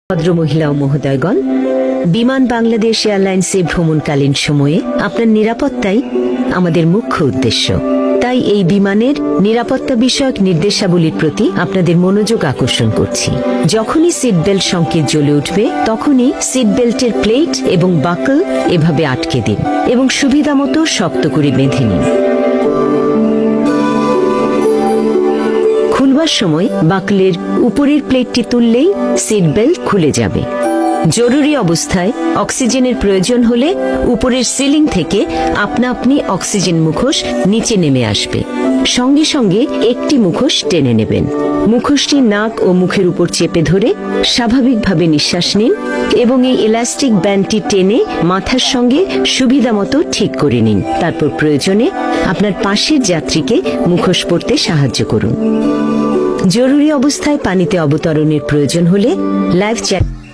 ভদ্রমহিলা ও মহোদয়গণ, বিমান বাংলাদেশ এয়ারলাইন্সে ভ্রমণকালীন সময়ে আপনার নিরাপত্তাই আমাদের মুখ্য উদ্দেশ্য। তাই এই বিমানের নিরাপত্তা বিষয়ক নির্দেশাবলীর প্রতি আপনাদের মনোযোগ আকর্ষণ করছি। যখনই সিট বেল্ট সংকেত জ্বলে উঠবে তখনই সিট বেল্টের প্লেট এবং বাকল এভাবে আটকে দিন এবং সুবিধামতো শক্ত করে বেঁধে নিন। খুলবার সময় বাকলের উপরের প্লেটটি তুললেই সিট বেল্ট খুলে যাবে। জরুরি অবস্থায় অক্সিজেনের প্রয়োজন হলে উপরের সিলিং থেকে আপনা আপনি অক্সিজেন মুখোশ নিচে নেমে আসবে। সঙ্গে সঙ্গে একটি মুখোশ টেনে নেবেন। মুখোশটি নাক ও মুখের উপর চেপে ধরে স্বাভাবিকভাবে নিঃশ্বাস নিন এবং এই ইলাস্টিক ব্যান্ডটি টেনে মাথার সঙ্গে সুবিধামতো ঠিক করে নিন। তারপর প্রয়োজনে আপনার পাশের যাত্রীকে মুখোশ পরতে সাহায্য করুন। জরুরি অবস্থায় পানিতে অবতরণের প্রয়োজন হলে লাইফ জ্যাকেট